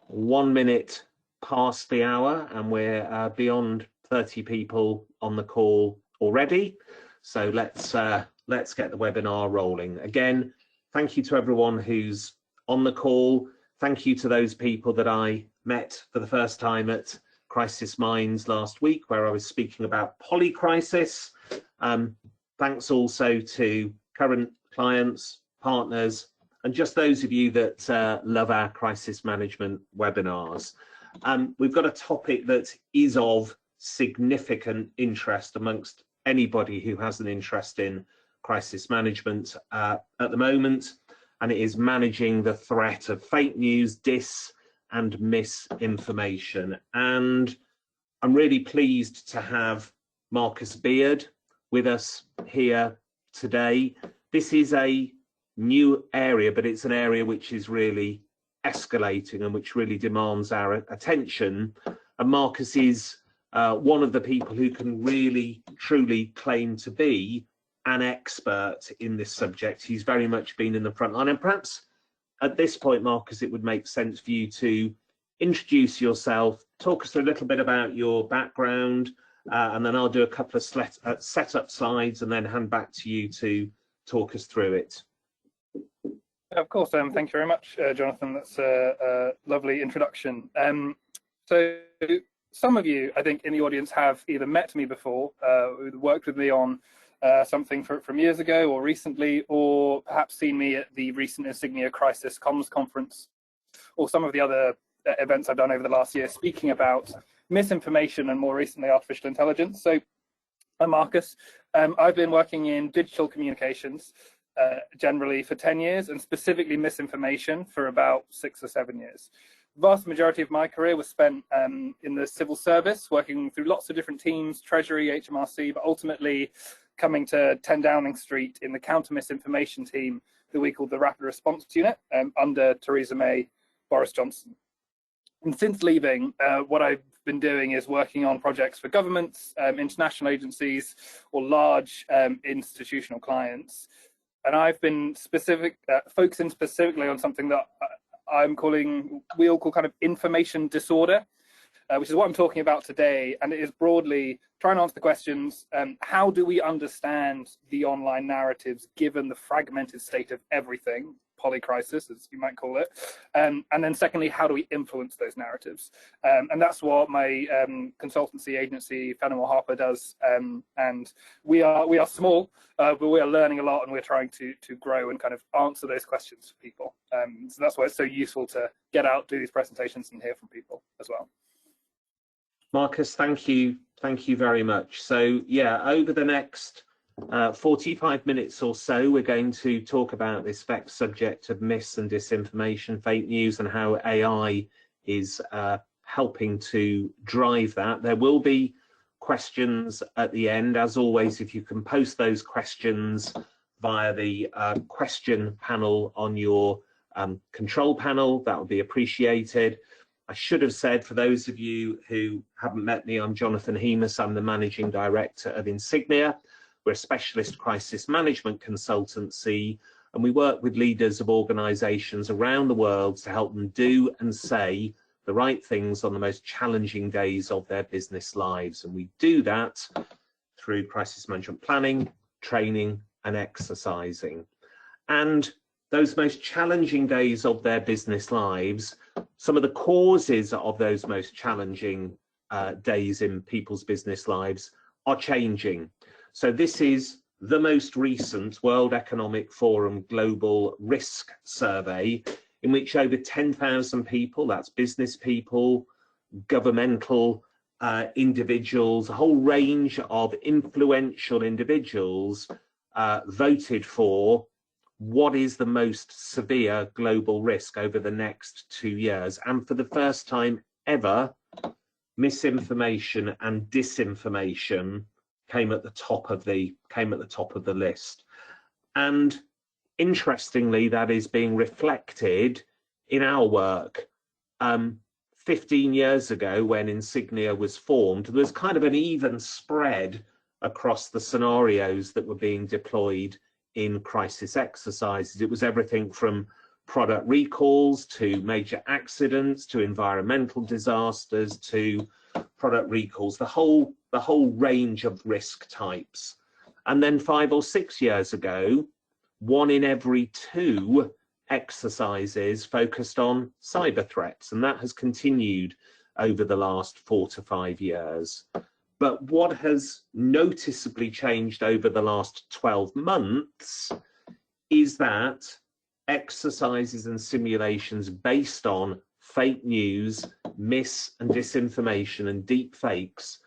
1 minute past the hour, and we're beyond 30 people on the call already. So let's get the webinar rolling. Again, thank you to everyone who's on the call. Thank you to those people that I met for the first time at Crisis Minds last week, where I was speaking about polycrisis. Thanks also to current clients, partners, and just those of you that love our crisis management webinars. We've got a topic that is of significant interest amongst anybody who has an interest in crisis management at the moment, and it is managing the threat of fake news, and misinformation. And I'm really pleased to have Marcus Beard with us here today. This is a new area, but it's an area which is really escalating and which really demands our attention. And Marcus is one of the people who can really truly claim to be an expert in this subject. He's very much been in the front line, and perhaps at this point, Marcus, it would make sense for you to introduce yourself, talk us through a little bit about your background, and then I'll do a couple of setup slides and then hand back to you to talk us through it. Of course, thank you very much, Jonathan. That's a lovely introduction. So some of you, I think, in the audience have either met me before, worked with me on something from years ago or recently, or perhaps seen me at the recent Insignia Crisis Comms Conference, or some of the other events I've done over the last year speaking about misinformation and more recently artificial intelligence. So I'm Marcus. I've been working in digital communications generally for 10 years, and specifically misinformation for about 6 or 7 years. The vast majority of my career was spent in the civil service, working through lots of different teams, Treasury, HMRC, but ultimately coming to 10 Downing Street in the counter misinformation team that we called the Rapid Response Unit under Theresa May, Boris Johnson. And since leaving, what I've been doing is working on projects for governments, international agencies, or large institutional clients. And I've been focusing specifically on something that we all call kind of information disorder, which is what I'm talking about today. And it is broadly trying to answer the questions, how do we understand the online narratives given the fragmented state of everything, polycrisis, as you might call it, and then secondly, how do we influence those narratives? And that's what my consultancy agency, Fenimore Harper, does. And we are small, but we are learning a lot, and we're trying to grow and kind of answer those questions for people. So that's why it's so useful to get out, do these presentations, and hear from people as well. Marcus, thank you very much. So yeah, over the next 45 minutes or so, we're going to talk about this vexed subject of mis and disinformation, fake news, and how AI is helping to drive that. There will be questions at the end. As always, if you can post those questions via the question panel on your control panel, that would be appreciated. I should have said, for those of you who haven't met me, I'm Jonathan Hemus. I'm the Managing Director of Insignia. We're a specialist crisis management consultancy, and we work with leaders of organisations around the world to help them do and say the right things on the most challenging days of their business lives. And we do that through crisis management planning, training, and exercising. And those most challenging days of their business lives, some of the causes of those most challenging days in people's business lives are changing. So this is the most recent World Economic Forum Global Risk Survey, in which over 10,000 people, that's business people, governmental individuals, a whole range of influential individuals voted for what is the most severe global risk over the next 2 years. And for the first time ever, misinformation and disinformation came at the top of the list. And interestingly, that is being reflected in our work. 15 years ago, when Insignia was formed, there was kind of an even spread across the scenarios that were being deployed in crisis exercises. It was everything from product recalls, to major accidents, to environmental disasters, to product recalls, the whole range of risk types. And then 5 or 6 years ago, 1 in every 2 exercises focused on cyber threats, and that has continued over the last 4 to 5 years. But what has noticeably changed over the last 12 months is that exercises and simulations based on fake news, mis and disinformation and deep fakes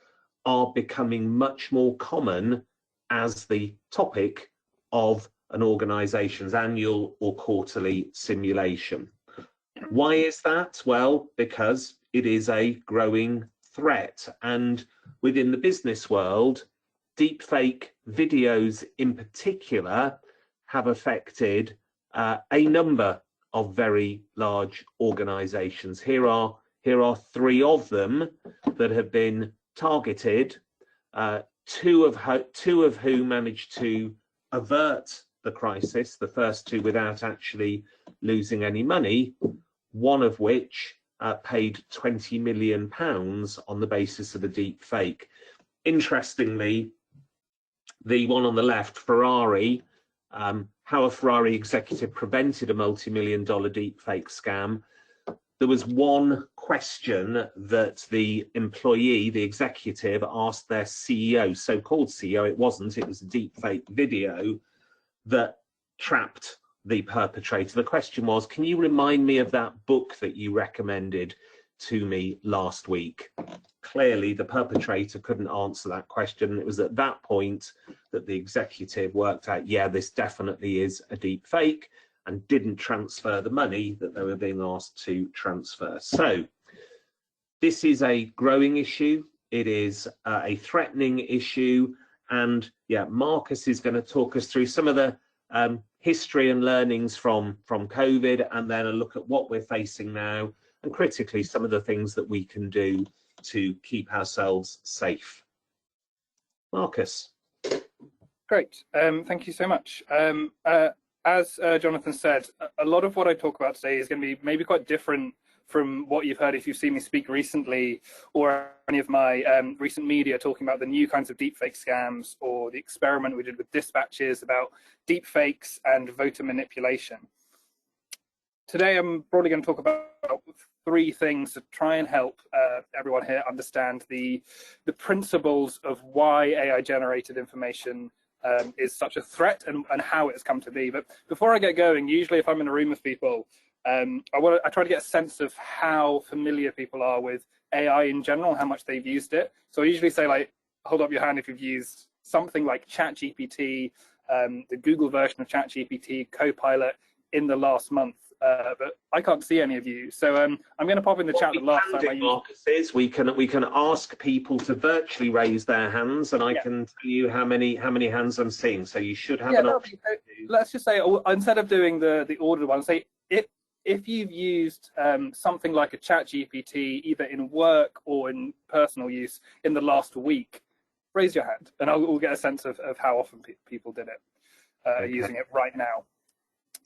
are becoming much more common as the topic of an organization's annual or quarterly simulation. Why is that? Well, because it is a growing threat, and within the business world, deepfake videos in particular have affected a number of very large organizations. Here are 3 of them that have been targeted, two of whom managed to avert the crisis, the first 2 without actually losing any money, one of which paid £20 million on the basis of a deep fake. Interestingly, the one on the left, Ferrari, how a Ferrari executive prevented a multi-million-dollar deep fake scam. There was one question that the employee, the executive, asked their CEO, so-called CEO, it wasn't, it was a deep fake video that trapped the perpetrator. The question was, can you remind me of that book that you recommended to me last week? Clearly, the perpetrator couldn't answer that question. It was at that point that the executive worked out, yeah, this definitely is a deep fake, and didn't transfer the money that they were being asked to transfer. So this is a growing issue. It is a threatening issue. And yeah, Marcus is going to talk us through some of the history and learnings from COVID, and then a look at what we're facing now, and critically, some of the things that we can do to keep ourselves safe. Marcus. Great, thank you so much. As Jonathan said, a lot of what I talk about today is going to be maybe quite different from what you've heard if you've seen me speak recently, or any of my recent media talking about the new kinds of deepfake scams, or the experiment we did with dispatches about deepfakes and voter manipulation. Today I'm probably going to talk about 3 things to try and help everyone here understand the principles of why AI generated information is such a threat, and how it's come to be. But before I get going, usually if I'm in a room with people, I try to get a sense of how familiar people are with AI in general, how much they've used it. So I usually say, like, hold up your hand if you've used something like ChatGPT, the Google version of ChatGPT, Copilot in the last month. But I can't see any of you, so I'm going to pop in the chat the last time I use. Marcus, is we can ask people to virtually raise their hands, and I can tell you how many hands I'm seeing. So you should have an option. Let's just say, instead of doing the ordered one, say if you've used something like a ChatGPT either in work or in personal use in the last week, raise your hand, and we'll get a sense of how often people did it using it right now.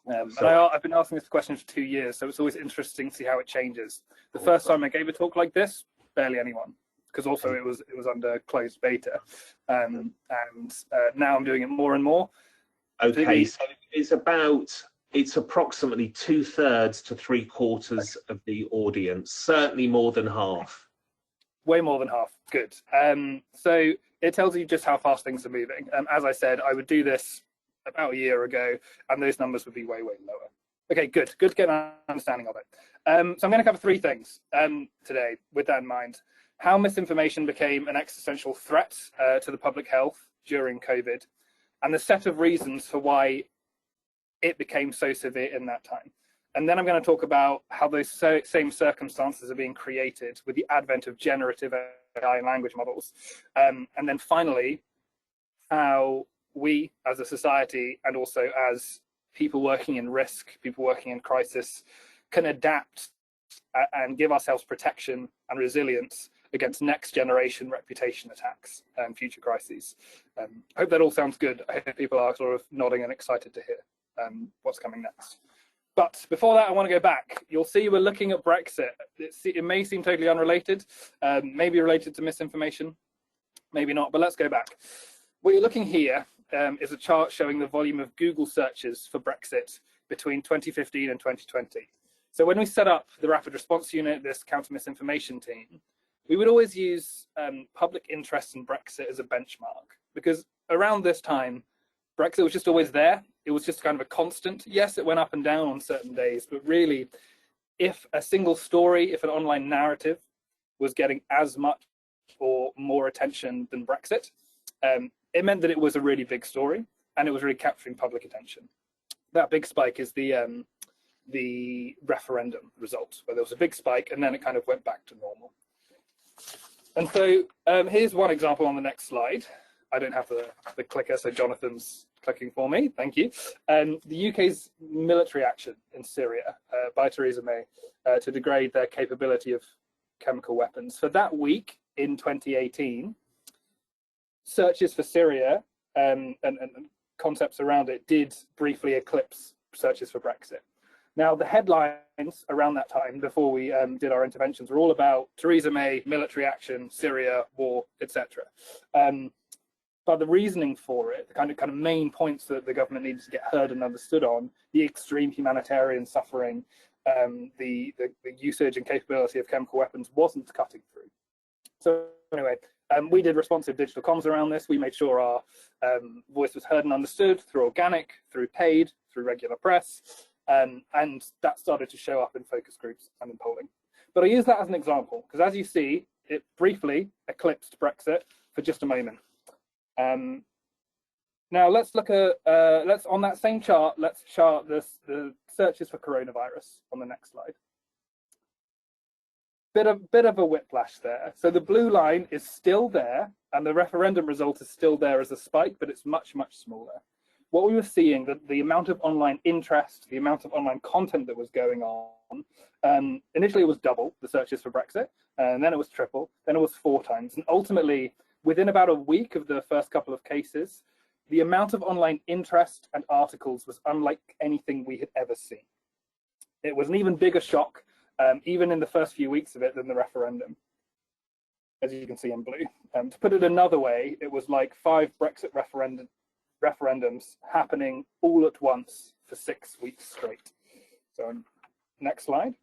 I've been asking this question for 2 years, so it's always interesting to see how it changes. The first time I gave a talk like this, barely anyone, because also it was under closed beta, and now I'm doing it more and more. Okay, so it's approximately 2/3 to 3/4 of the audience, certainly more than half. Way more than half. Good. So it tells you just how fast things are moving. As I said, I would do this about a year ago, and those numbers would be way lower. Okay, good to get an understanding of it. So I'm going to cover 3 things today with that in mind: how misinformation became an existential threat to the public health during COVID, and the set of reasons for why it became so severe in that time. And then I'm going to talk about how those same circumstances are being created with the advent of generative AI and language models. And then finally, how we as a society, and also as people working in risk, people working in crisis, can adapt and give ourselves protection and resilience against next generation reputation attacks and future crises. I hope that all sounds good. I hope people are sort of nodding and excited to hear what's coming next. But before that, I want to go back. You'll see we're looking at Brexit. It may seem totally unrelated, maybe related to misinformation, maybe not, but let's go back. What you're looking here is a chart showing the volume of Google searches for Brexit between 2015 and 2020. So when we set up the Rapid Response Unit, this counter misinformation team, we would always use public interest in Brexit as a benchmark, because around this time, Brexit was just always there. It was just kind of a constant. Yes, it went up and down on certain days, but really, if a single story, if an online narrative was getting as much or more attention than Brexit, it meant that it was a really big story and it was really capturing public attention. That big spike is the referendum result, where there was a big spike and then it kind of went back to normal. And so here's one example on the next slide. I don't have the clicker, so Jonathan's clicking for me. Thank you. The UK's military action in Syria by Theresa May to degrade their capability of chemical weapons. For that week in 2018, searches for Syria and concepts around it did briefly eclipse searches for Brexit. Now, the headlines around that time, before we did our interventions, were all about Theresa May, military action, Syria, war, etc. But the reasoning for it, the kind of main points that the government needed to get heard and understood on, the extreme humanitarian suffering, the usage and capability of chemical weapons wasn't cutting through. So anyway, we did responsive digital comms around this. We made sure our voice was heard and understood through organic, through paid, through regular press, and that started to show up in focus groups and in polling. But I use that as an example, because as you see, it briefly eclipsed Brexit for just a moment. Now let's look at, on that same chart, let's chart the searches for coronavirus on the next slide. Bit of a whiplash there. So the blue line is still there, and the referendum result is still there as a spike, but it's much, much smaller. What we were seeing, that the amount of online interest, the amount of online content that was going on, initially it was double, the searches for Brexit, and then it was triple, then it was 4 times. And ultimately, within about a week of the first couple of cases, the amount of online interest and articles was unlike anything we had ever seen. It was an even bigger shock, even in the first few weeks of it, than the referendum, as you can see in blue. To put it another way, it was like 5 Brexit referendums happening all at once for 6 weeks straight. So next slide.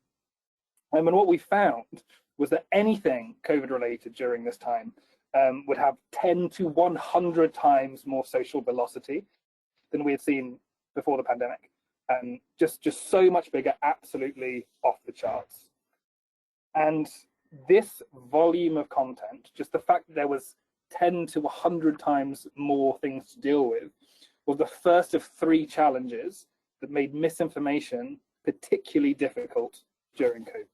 And what we found was that anything COVID related during this time would have 10 to 100 times more social velocity than we had seen before the pandemic. Just so much bigger, absolutely off the charts. And this volume of content, just the fact that there was 10 to 100 times more things to deal with, was the first of 3 challenges that made misinformation particularly difficult during COVID.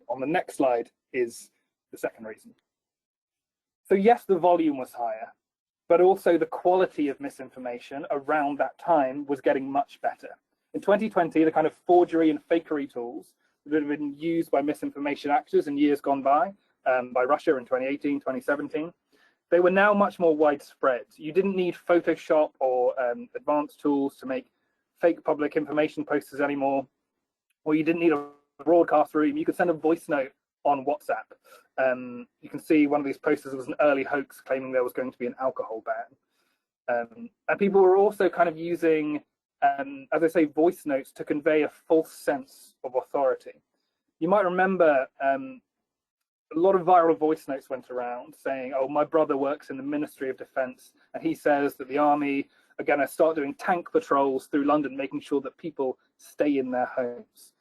On the next slide is the second reason. So yes, the volume was higher, but also the quality of misinformation around that time was getting much better. In 2020, the kind of forgery and fakery tools that had been used by misinformation actors in years gone by Russia in 2018, 2017, they were now much more widespread. You didn't need Photoshop or advanced tools to make fake public information posters anymore, or you didn't need a broadcast room. You could send a voice note on WhatsApp. You can see one of these posters was an early hoax claiming there was going to be an alcohol ban. And people were also kind of using, as I say, voice notes to convey a false sense of authority. You might remember a lot of viral voice notes went around saying, oh, my brother works in the Ministry of Defence, and he says that the army are going to start doing tank patrols through London, making sure that people stay in their homes.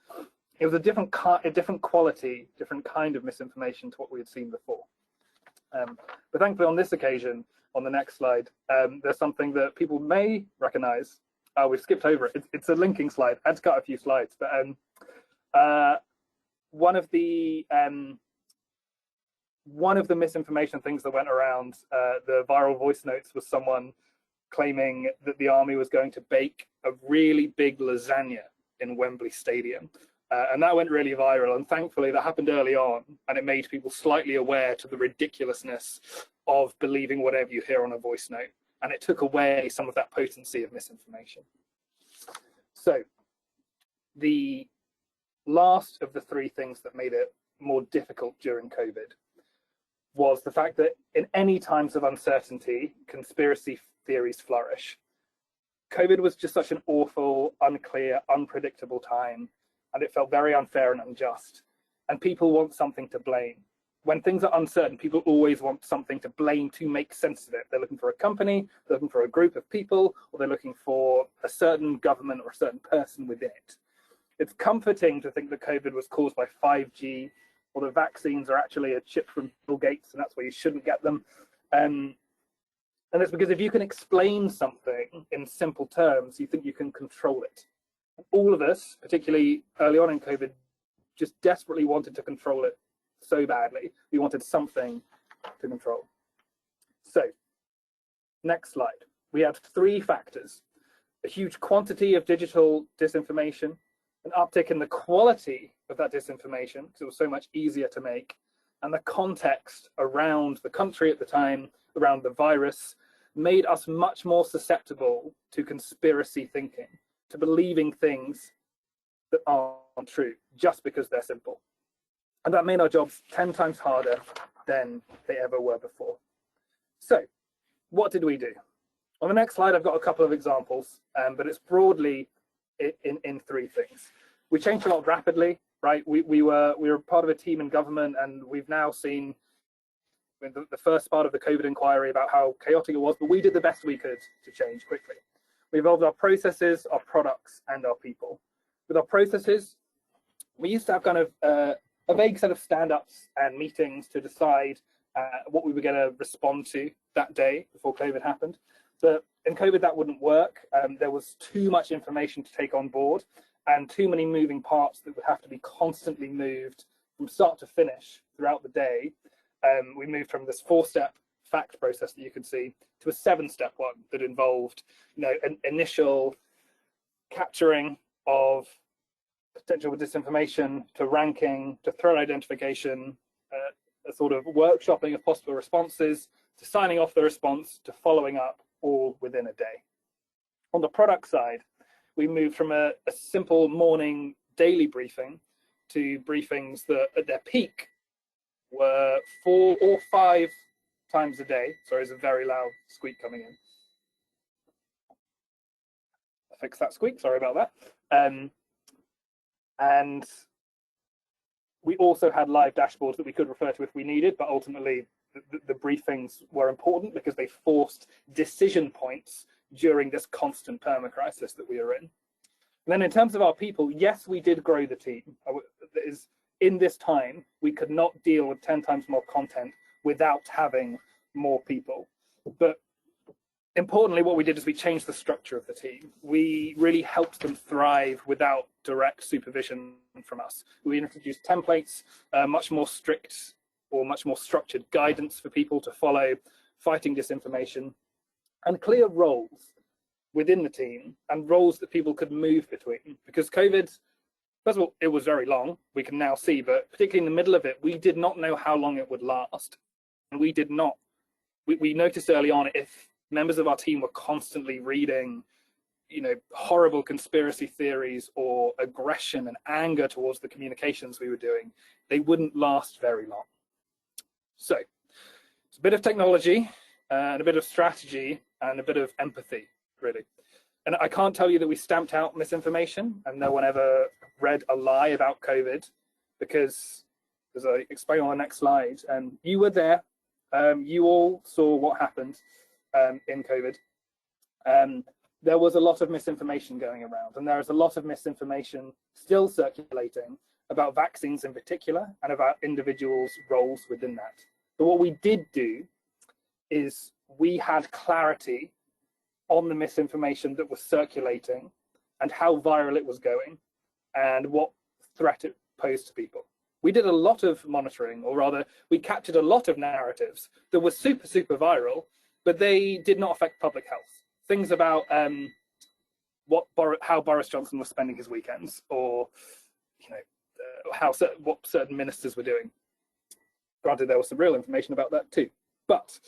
It was a different quality, different kind of misinformation to what we had seen before. But thankfully on this occasion, on the next slide, there's something that people may recognize. Oh, we've skipped over it. It's a linking slide. I had to cut a few slides, but one of the misinformation things that went around the viral voice notes was someone claiming that the army was going to bake a really big lasagna in Wembley Stadium. And that went really viral, and thankfully that happened early on, and it made people slightly aware to the ridiculousness of believing whatever you hear on a voice note, and it took away some of that potency of misinformation. So the last of the three things that made it more difficult during COVID was the fact that in any times of uncertainty, conspiracy theories flourish. COVID was just such an awful, unclear, unpredictable time, and it felt very unfair and unjust. And people want something to blame. When things are uncertain, people always want something to blame to make sense of it. They're looking for a company, they're looking for a group of people, or they're looking for a certain government or a certain person within it. It's comforting to think that COVID was caused by 5G, or the vaccines are actually a chip from Bill Gates, and that's why you shouldn't get them. And it's because if you can explain something in simple terms, you think you can control it. All of us, particularly early on in COVID, just desperately wanted to control it so badly. We wanted something to control. So, next slide. We had three factors: a huge quantity of digital disinformation, an uptick in the quality of that disinformation, because it was so much easier to make, and the context around the country at the time, around the virus, made us much more susceptible to conspiracy thinking, to believing things that aren't true, just because they're simple. And that made our jobs 10 times harder than they ever were before. So, what did we do? On the next slide, I've got a couple of examples, but it's broadly in three things. We changed a lot rapidly, right? We were part of a team in government, and we've now seen the first part of the COVID inquiry about how chaotic it was, but we did the best we could to change quickly. We evolved our processes, our products, and our people. With our processes, we used to have kind of a vague set of stand-ups and meetings to decide what we were going to respond to that day before COVID happened. But in COVID, that wouldn't work. There was too much information to take on board and too many moving parts that would have to be constantly moved from start to finish throughout the day. We moved from this 4-step fact process that you can see to a 7-step one that involved, an initial capturing of potential disinformation, to ranking, to threat identification, a sort of workshopping of possible responses, to signing off the response, to following up, all within a day. On the product side, we moved from a simple morning daily briefing to briefings that at their peak were 4 or 5 times a day. Sorry, there's a very loud squeak coming in. I'll fix that squeak, sorry about that. And we also had live dashboards that we could refer to if we needed, but ultimately the briefings were important because they forced decision points during this constant perma-crisis that we are in. And then in terms of our people, yes, we did grow the team. In this time, we could not deal with 10 times more content without having more people. But importantly, what we did is we changed the structure of the team. We really helped them thrive without direct supervision from us. We introduced templates, much more strict or much more structured guidance for people to follow, fighting disinformation, and clear roles within the team and roles that people could move between. Because COVID, first of all, it was very long, we can now see, but particularly in the middle of it, we did not know how long it would last. And we noticed early on, if members of our team were constantly reading, horrible conspiracy theories or aggression and anger towards the communications we were doing, they wouldn't last very long. So it's a bit of technology and a bit of strategy and a bit of empathy, really. And I can't tell you that we stamped out misinformation and no one ever read a lie about COVID, because, as I explain on the next slide, you were there, you all saw what happened in COVID. There was a lot of misinformation going around, and there is a lot of misinformation still circulating about vaccines in particular and about individuals' roles within that. But what we did do is we had clarity on the misinformation that was circulating and how viral it was going and what threat it posed to people. We did a lot of monitoring, or rather, we captured a lot of narratives that were super, super viral, but they did not affect public health. Things about how Boris Johnson was spending his weekends, or what certain ministers were doing. Granted, there was some real information about that too. But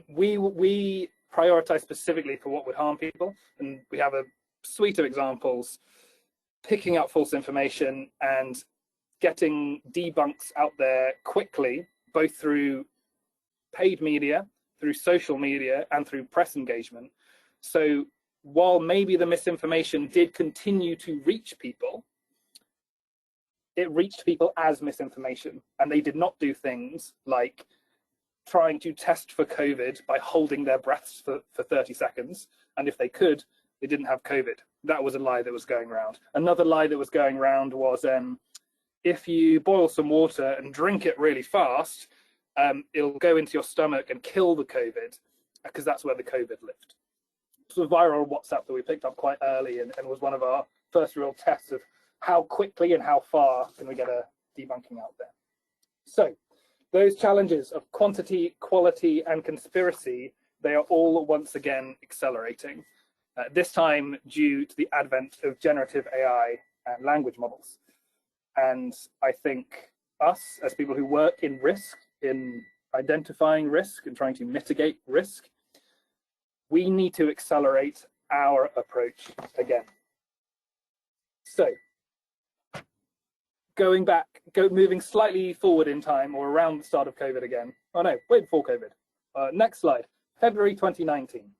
we prioritize specifically for what would harm people, and we have a suite of examples picking up false information and getting debunks out there quickly, both through paid media, through social media, and through press engagement. So while maybe the misinformation did continue to reach people, it reached people as misinformation, and they did not do things like trying to test for COVID by holding their breaths for 30 seconds. And if they could, they didn't have COVID. That was a lie that was going around. Another lie that was going around was if you boil some water and drink it really fast, it'll go into your stomach and kill the COVID, because that's where the COVID lived. It was a viral WhatsApp that we picked up quite early, and was one of our first real tests of how quickly and how far can we get a debunking out there. So those challenges of quantity, quality, and conspiracy, they are all once again accelerating, this time due to the advent of generative AI and language models. And I think us, as people who work in risk, in identifying risk and trying to mitigate risk, we need to accelerate our approach again. So, moving slightly forward in time, or around the start of COVID again. Oh no, way before COVID. Next slide, February 2019.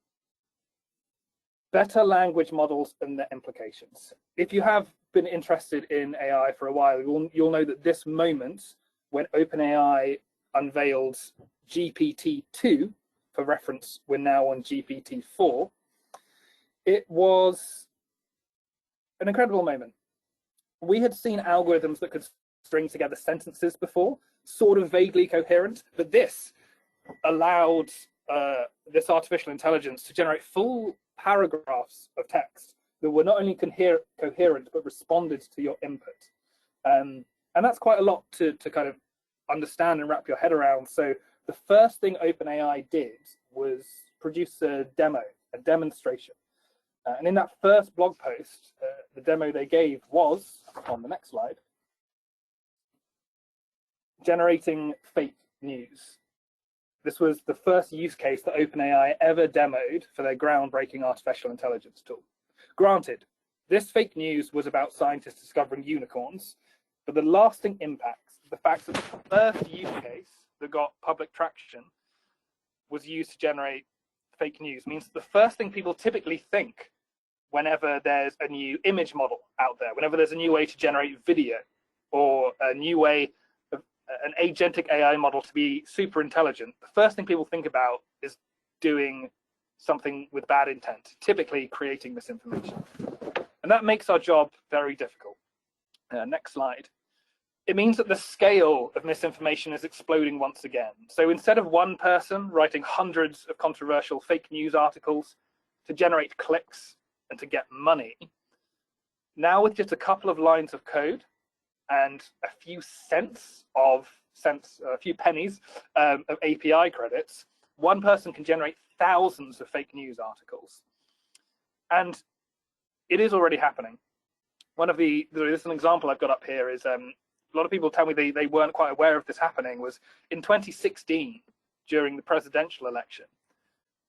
Better language models and their implications. If you have been interested in AI for a while, you'll know that this moment, when OpenAI unveiled GPT-2, for reference, we're now on GPT-4, it was an incredible moment. We had seen algorithms that could string together sentences before, sort of vaguely coherent, but this allowed this artificial intelligence to generate full paragraphs of text that were not only coherent, but responded to your input. And that's quite a lot to kind of understand and wrap your head around. So the first thing OpenAI did was produce a demo, a demonstration. And in that first blog post, the demo they gave was, on the next slide, generating fake news. This was the first use case that OpenAI ever demoed for their groundbreaking artificial intelligence tool. Granted, this fake news was about scientists discovering unicorns, but the lasting impacts, the fact that the first use case that got public traction was used to generate fake news, means that the first thing people typically think whenever there's a new image model out there, whenever there's a new way to generate video, or a new way of an agentic AI model to be super intelligent, the first thing people think about is doing something with bad intent, typically creating misinformation. And that makes our job very difficult. Next slide. It means that the scale of misinformation is exploding once again. So instead of one person writing hundreds of controversial fake news articles to generate clicks and to get money, now with just a couple of lines of code and a few pennies of API credits, one person can generate thousands of fake news articles. And it is already happening. This is an example I've got up here, is a lot of people tell me they weren't quite aware of this happening, was in 2016, during the presidential election,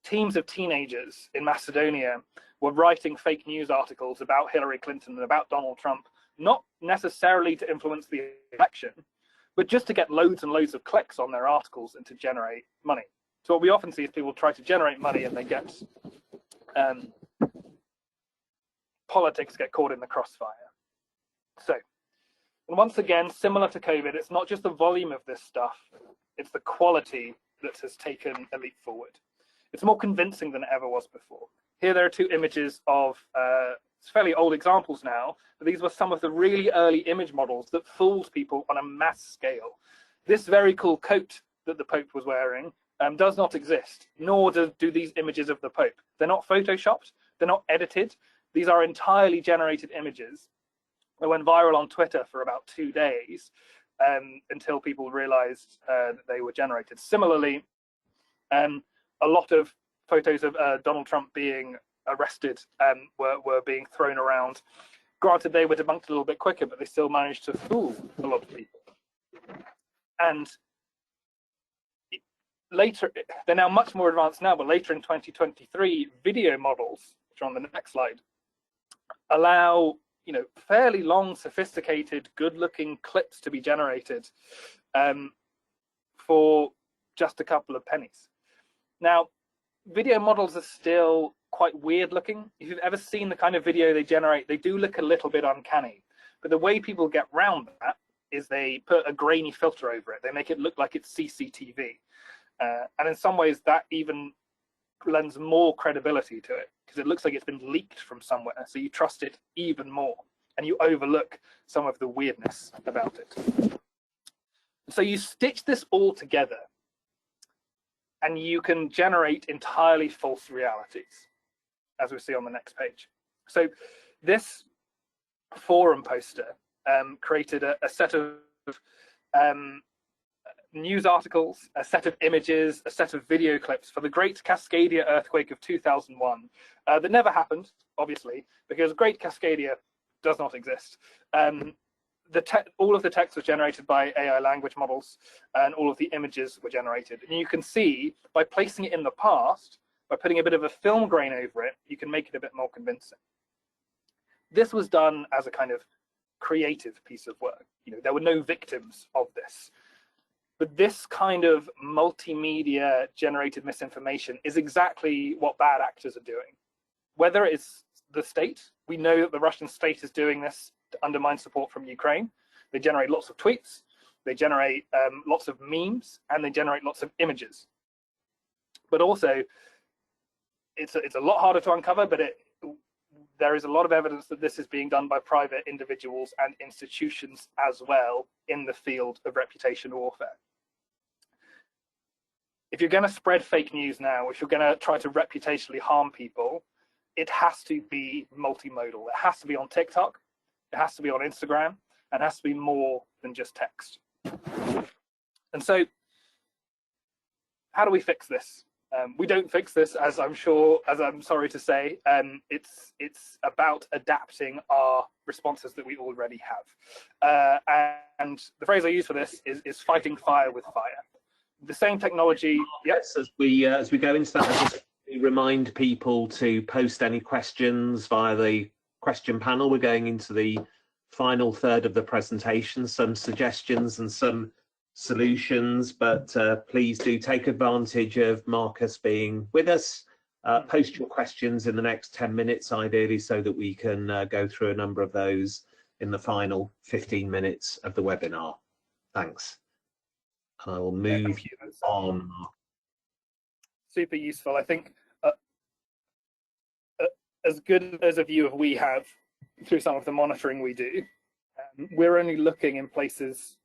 teams of teenagers in Macedonia were writing fake news articles about Hillary Clinton and about Donald Trump, not necessarily to influence the election, but just to get loads and loads of clicks on their articles and to generate money. So what we often see is people try to generate money and they get politics get caught in the crossfire. So, and once again, similar to COVID, it's not just the volume of this stuff, it's the quality that has taken a leap forward. It's more convincing than it ever was before. Here there are two images of fairly old examples now, but these were some of the really early image models that fooled people on a mass scale. This very cool coat that the Pope was wearing does not exist, nor do these images of the Pope. They're not photoshopped, they're not edited. These are entirely generated images that went viral on Twitter for about 2 days until people realized that they were generated. Similarly, a lot of photos of Donald Trump being arrested were being thrown around. Granted, they were debunked a little bit quicker, but they still managed to fool a lot of people. And later, they're now much more advanced now, but later in 2023, video models, which are on the next slide, allow fairly long, sophisticated, good-looking clips to be generated for just a couple of pennies. Now, video models are still quite weird looking. If you've ever seen the kind of video they generate, they do look a little bit uncanny. But the way people get around that is they put a grainy filter over it. They make it look like it's CCTV. And in some ways, that even lends more credibility to it, because it looks like it's been leaked from somewhere. So you trust it even more, and you overlook some of the weirdness about it. So you stitch this all together, and you can generate entirely false realities, as we see on the next page. So this forum poster created a set of news articles, a set of images, a set of video clips for the Great Cascadia earthquake of 2001 that never happened, obviously, because Great Cascadia does not exist. All of the text was generated by AI language models, and all of the images were generated. And you can see, by placing it in the past, by putting a bit of a film grain over it, you can make it a bit more convincing. This was done as a kind of creative piece of work. There were no victims of this. But this kind of multimedia generated misinformation is exactly what bad actors are doing. Whether it's the state, we know that the Russian state is doing this to undermine support from Ukraine. They generate lots of tweets, they generate lots of memes, and they generate lots of images. But also, it's a lot harder to uncover, but there is a lot of evidence that this is being done by private individuals and institutions as well in the field of reputation warfare. If you're going to spread fake news now, if you're going to try to reputationally harm people, it has to be multimodal. It has to be on TikTok, it has to be on Instagram, and it has to be more than just text. And so, how do we fix this? We don't fix this, as I'm sorry to say. It's about adapting our responses that we already have. And the phrase I use for this is fighting fire with fire. The same technology. Yes, as we go into that, I just remind people to post any questions via the question panel. We're going into the final third of the presentation. Some suggestions and some solutions, but please do take advantage of Marcus being with us. Post your questions in the next 10 minutes, ideally, so that we can go through a number of those in the final 15 minutes of the webinar. Thanks. I will move on. Super useful. I think as good as a view of we have through some of the monitoring we do, we're only looking in places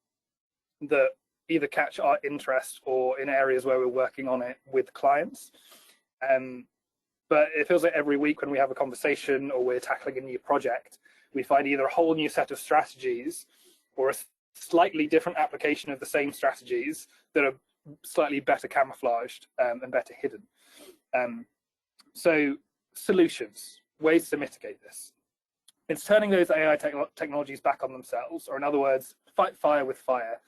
that either catch our interest or in areas where we're working on it with clients. But it feels like every week when we have a conversation or we're tackling a new project, we find either a whole new set of strategies or a slightly different application of the same strategies that are slightly better camouflaged and better hidden. So solutions, ways to mitigate this. It's turning those AI technologies back on themselves, or in other words, fight fire with fire.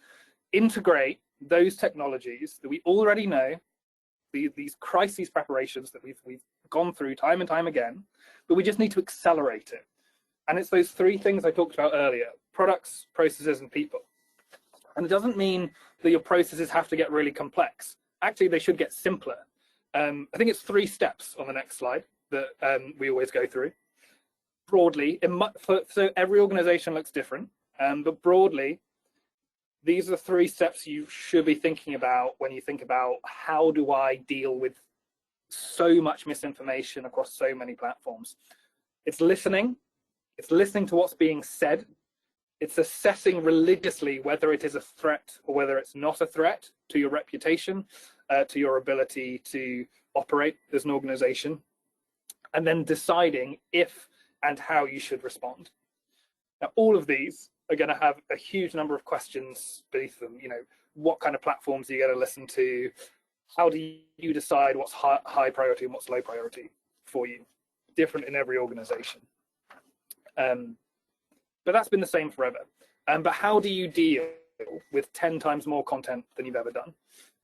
Integrate those technologies that we already know, these crises preparations that we've gone through time and time again, but we just need to accelerate it. And it's those three things I talked about earlier: products, processes, and people. And it doesn't mean that your processes have to get really complex. Actually, they should get simpler. I think it's 3 steps on the next slide that we always go through. Broadly, so every organization looks different, but broadly, these are 3 steps you should be thinking about when you think about how do I deal with so much misinformation across so many platforms. It's listening to what's being said. It's assessing religiously whether it is a threat or whether it's not a threat to your reputation, to your ability to operate as an organization, and then deciding if and how you should respond. Now, all of these are going to have a huge number of questions beneath them. What kind of platforms are you going to listen to? How do you decide what's high priority and what's low priority for you? Different in every organization. But that's been the same forever. But how do you deal with 10 times more content than you've ever done?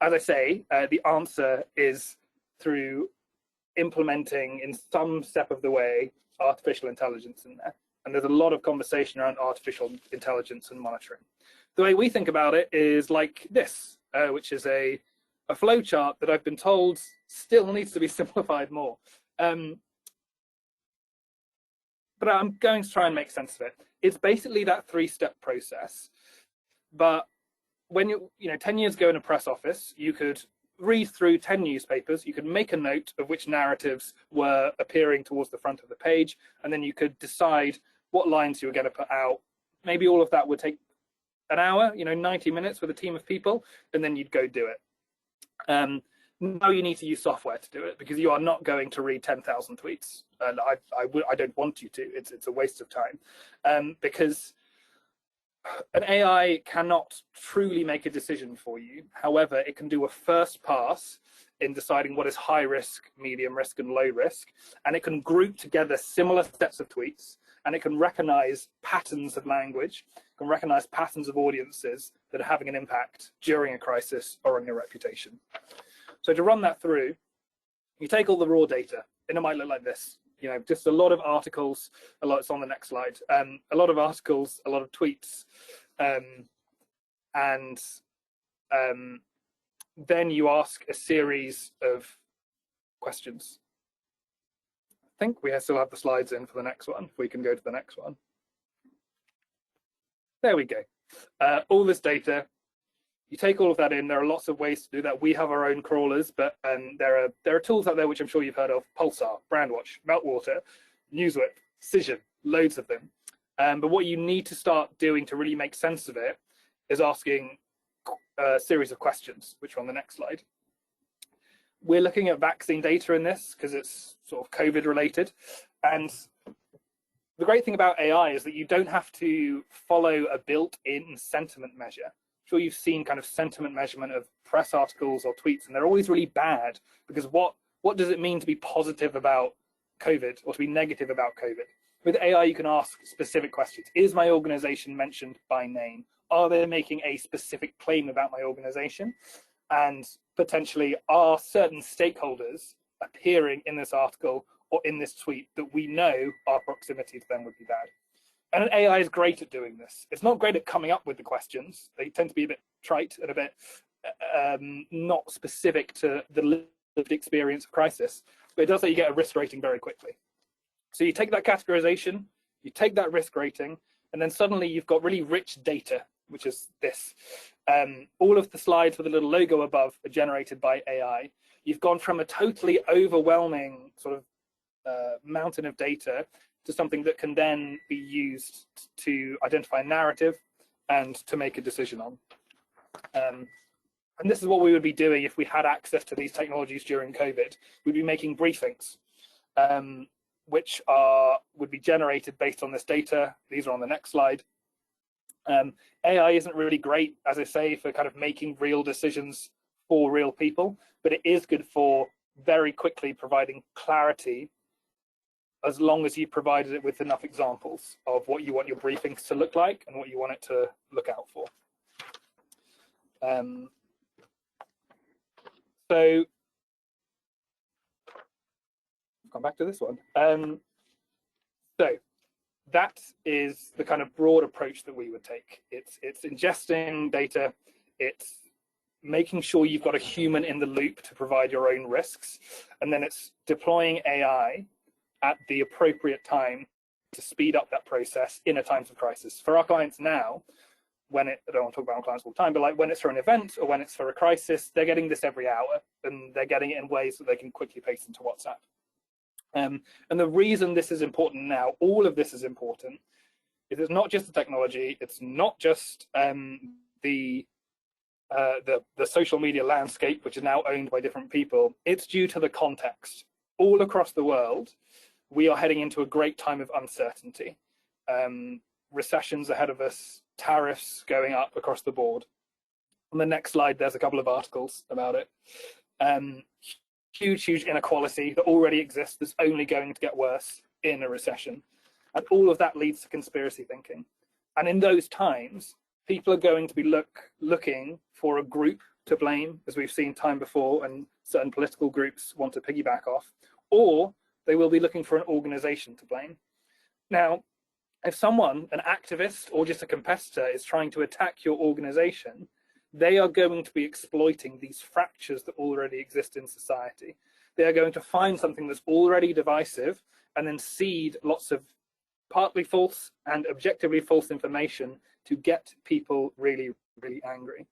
As I say, the answer is through implementing in some step of the way artificial intelligence in there. And there's a lot of conversation around artificial intelligence and monitoring. The way we think about it is like this, which is a flow chart that I've been told still needs to be simplified more. But I'm going to try and make sense of it. It's basically that 3-step process. But when 10 years ago in a press office, you could read through 10 newspapers, you could make a note of which narratives were appearing towards the front of the page, and then you could decide what lines you were going to put out. Maybe all of that would take an hour, 90 minutes with a team of people, and then you'd go do it. Now you need to use software to do it, because you are not going to read 10,000 tweets, and I don't want you to. It's a waste of time, because an AI cannot truly make a decision for you. However, it can do a first pass in deciding what is high risk, medium risk, and low risk, and it can group together similar sets of tweets, and it can recognize patterns of language, can recognize patterns of audiences that are having an impact during a crisis or on your reputation. So to run that through, you take all the raw data, and it might look like this. Just a lot of articles, it's on the next slide, a lot of articles, a lot of tweets, and then you ask a series of questions. I think we still have the slides in for the next one. If we can go to the next one. There we go. All this data, you take all of that in. There are lots of ways to do that. We have our own crawlers, but there are tools out there which I'm sure you've heard of: Pulsar, Brandwatch, Meltwater, Newswhip, Cision, loads of them. But what you need to start doing to really make sense of it is asking a series of questions, which are on the next slide. We're looking at vaccine data in this because it's sort of COVID related. And the great thing about AI is that you don't have to follow a built-in sentiment measure. I'm sure you've seen kind of sentiment measurement of press articles or tweets, and they're always really bad, because what does it mean to be positive about COVID or to be negative about COVID? With AI, you can ask specific questions. Is my organization mentioned by name? Are they making a specific claim about my organization? And potentially, are certain stakeholders appearing in this article or in this tweet that we know our proximity to them would be bad? And an AI is great at doing this. It's not great at coming up with the questions. They tend to be a bit trite and a bit not specific to the lived experience of crisis. But it does let you get a risk rating very quickly. So you take that categorization, you take that risk rating, and then suddenly you've got really rich data, which is this. All of the slides with a little logo above are generated by AI. You've gone from a totally overwhelming sort of mountain of data to something that can then be used to identify a narrative and to make a decision on. And this is what we would be doing if we had access to these technologies during COVID. We'd be making briefings, which would be generated based on this data. These are on the next slide. AI isn't really great, as I say, for kind of making real decisions for real people, but it is good for very quickly providing clarity, as long as you provided it with enough examples of what you want your briefings to look like and what you want it to look out for. So come back to this one. So that is the kind of broad approach that we would take. It's ingesting data, it's making sure you've got a human in the loop to provide your own risks, and then it's deploying AI at the appropriate time to speed up that process in a times of crisis. For our clients now, I don't want to talk about our clients all the time, but like when it's for an event or when it's for a crisis, they're getting this every hour, and they're getting it in ways that they can quickly paste into WhatsApp. And the reason this is important now, all of this is important, is it's not just the technology, it's not just the social media landscape, which is now owned by different people. It's due to the context. All across the world, we are heading into a great time of uncertainty. Recessions ahead of us, tariffs going up across the board. On the next slide, there's a couple of articles about it. Huge inequality that already exists, that's only going to get worse in a recession. And all of that leads to conspiracy thinking. And in those times, people are going to be looking for a group to blame, as we've seen time before, and certain political groups want to piggyback off, or they will be looking for an organization to blame. Now, if someone, an activist or just a competitor, is trying to attack your organization, they are going to be exploiting these fractures that already exist in society. They are going to find something that's already divisive and then seed lots of partly false and objectively false information to get people really, really angry.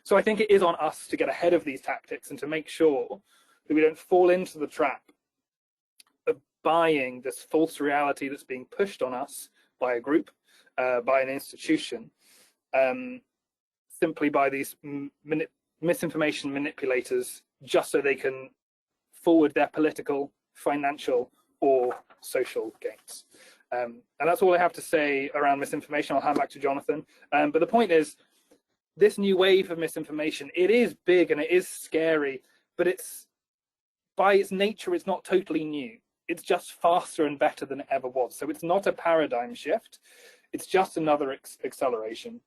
So I think it is on us to get ahead of these tactics and to make sure that we don't fall into the trap of buying this false reality that's being pushed on us by a group, by an institution, simply by these misinformation manipulators, just so they can forward their political, financial, or social gains. And that's all I have to say around misinformation. I'll hand back to Jonathan. But the point is, this new wave of misinformation, it is big and it is scary, but it's, by its nature, it's not totally new. It's just faster and better than it ever was. So it's not a paradigm shift. It's just another acceleration.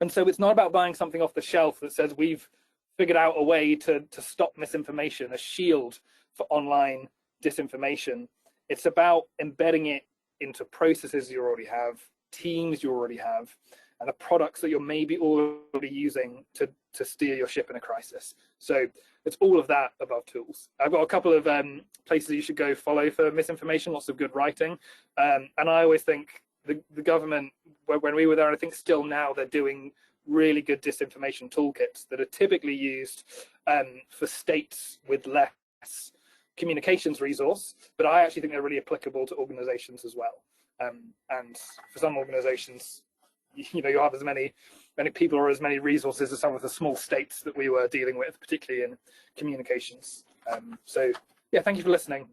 And so it's not about buying something off the shelf that says we've figured out a way to stop misinformation, a shield for online disinformation. It's about embedding it into processes you already have, teams you already have, and the products that you're maybe already using to steer your ship in a crisis. So it's all of that above tools. I've got a couple of places you should go follow for misinformation, lots of good writing. And I always think the government, when we were there, and I think still now, they're doing really good disinformation toolkits that are typically used for states with less communications resource, but I actually think they're really applicable to organizations as well. And for some organizations, you know, you have as many people or as many resources as some of the small states that we were dealing with, particularly in communications. So yeah, thank you for listening.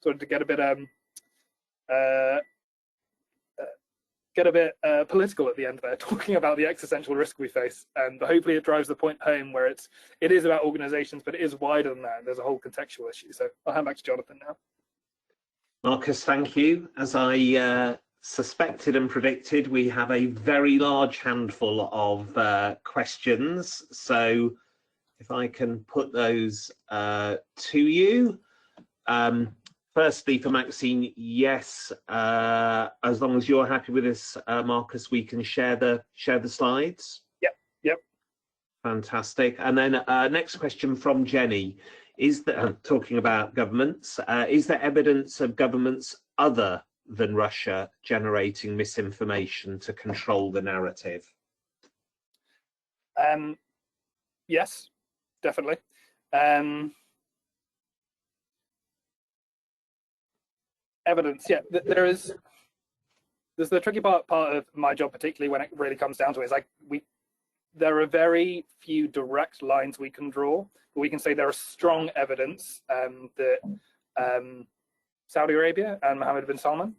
Sort of to get a bit political at the end there, talking about the existential risk we face, and hopefully it drives the point home where it is about organizations, but it is wider than that. There's a whole contextual issue. So I'll hand back to Jonathan now. Marcus, thank you. As I suspected and predicted, we have a very large handful of questions. So if I can put those to you. Firstly, for Maxine, yes, as long as you're happy with this, Marcus, we can share the slides. Yep. Fantastic. And then next question from Jenny. Is there, talking about governments, is there evidence of governments other than Russia generating misinformation to control the narrative? Yes, definitely. Evidence, yeah. There's the tricky part of my job, particularly when it really comes down to it, is like there are very few direct lines we can draw, but we can say there is strong evidence that Saudi Arabia and Mohammed bin Salman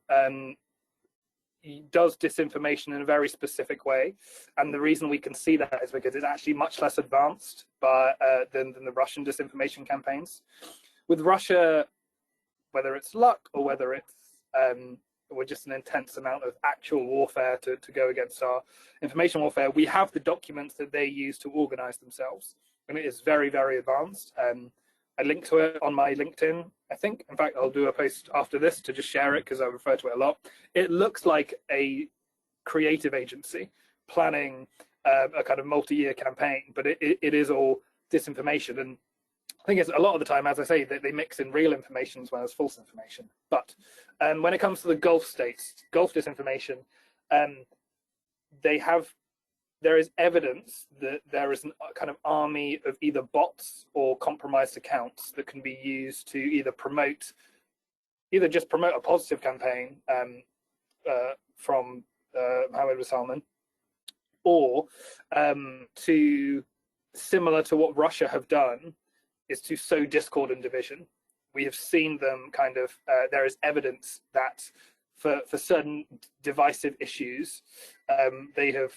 does disinformation in a very specific way, and the reason we can see that is because it's actually much less advanced than the Russian disinformation campaigns. With Russia, whether it's luck or whether it's or just an intense amount of actual warfare to go against our information warfare, we have the documents that they use to organize themselves, and it is very, very advanced. I link to it on my LinkedIn, I think. In fact, I'll do a post after this to just share it because I refer to it a lot. It looks like a creative agency planning a kind of multi-year campaign, but it is all disinformation. And I think it's a lot of the time, as I say, they mix in real information as well as false information. But when it comes to the Gulf states, Gulf disinformation, there is evidence that there is a kind of army of either bots or compromised accounts that can be used to either just promote a positive campaign from Mohammed bin Salman, or to, similar to what Russia have done, is to sow discord and division. We have seen them kind of, there is evidence that for certain divisive issues, they have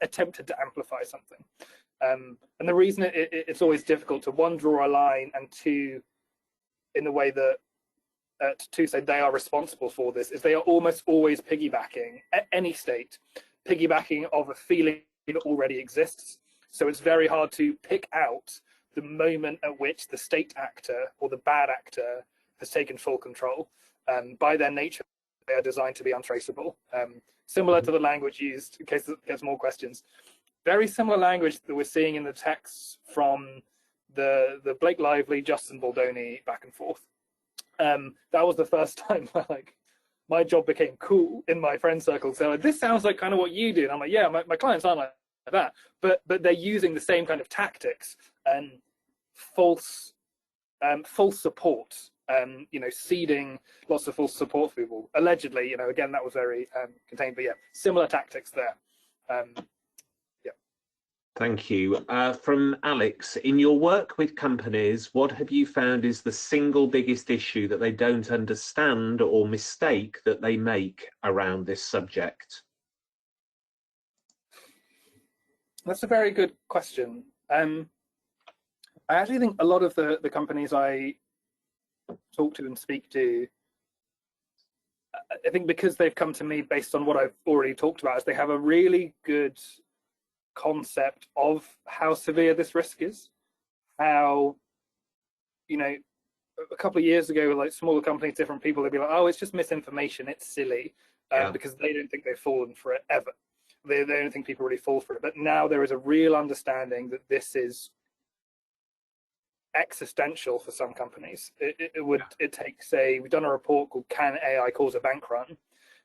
attempted to amplify something. And the reason it's always difficult to, one, draw a line, and two, in the way that to say they are responsible for this, is they are almost always piggybacking, at any state, piggybacking of a feeling that already exists. So it's very hard to pick out the moment at which the state actor or the bad actor has taken full control. By their nature, they are designed to be untraceable. Similar to the language used, in case it gets more questions. Very similar language that we're seeing in the texts from the Blake Lively, Justin Baldoni back and forth. That was the first time where like my job became cool in my friend circle. So like, this sounds like kind of what you do. And I'm like, yeah, my clients aren't like that, but they're using the same kind of tactics and false support. You know, seeding lots of false support for people. Allegedly, you know, again, that was very contained, but yeah, similar tactics there. Yeah. Thank you. From Alex, in your work with companies, what have you found is the single biggest issue that they don't understand or mistake that they make around this subject? That's a very good question. I actually think a lot of the companies I talk to and speak to, I think because they've come to me based on what I've already talked about, is they have a really good concept of how severe this risk is. How, you know, a couple of years ago, like smaller companies, different people, they'd be like, oh, it's just misinformation, it's silly, because they don't think they've fallen for it ever. They don't think people really fall for it. But now there is a real understanding that this is existential for some companies. It takes we've done a report called "Can AI Cause a Bank Run?"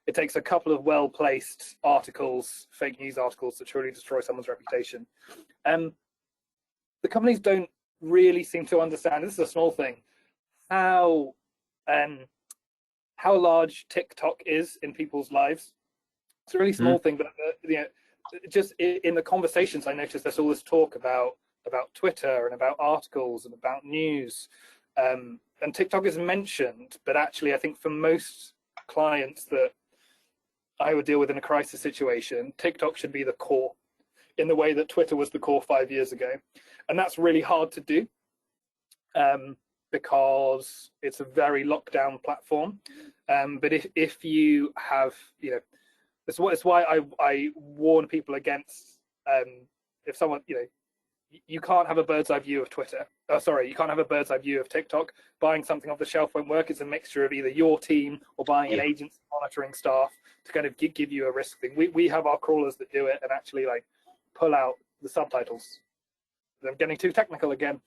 It takes a couple of well-placed articles, fake news articles, to truly destroy someone's reputation. The companies don't really seem to understand. This is a small thing. How large TikTok is in people's lives. It's a really small thing, but you know, just in the conversations, I noticed there's all this talk about Twitter and about articles and about news, and TikTok is mentioned, but actually I think for most clients that I would deal with in a crisis situation, TikTok should be the core in the way that Twitter was the core 5 years ago. And that's really hard to do because it's a very locked down platform. But if you have, you know, it's why I warn people against, if someone, you know, you can't have a bird's eye view of Twitter. Oh, sorry, you can't have a bird's eye view of TikTok. Buying something off the shelf won't work. It's a mixture of either your team or buying an agency monitoring staff to kind of give you a risk thing. We have our crawlers that do it and actually like pull out the subtitles. I'm getting too technical again.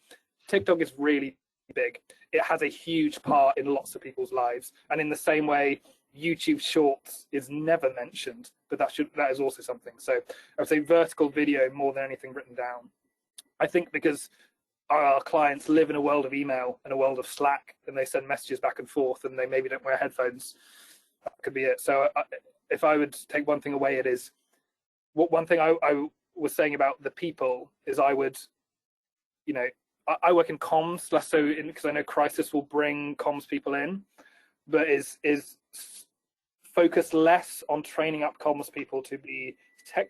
TikTok is really big. It has a huge part in lots of people's lives. And in the same way, YouTube Shorts is never mentioned, but that is also something. So I would say vertical video more than anything written down. I think because our clients live in a world of email and a world of Slack, and they send messages back and forth, and they maybe don't wear headphones. That could be it. So if I would take one thing away, it is one thing I was saying about the people is I would, you know, I work in comms, less so because I know crisis will bring comms people in, but is focus less on training up comms people to be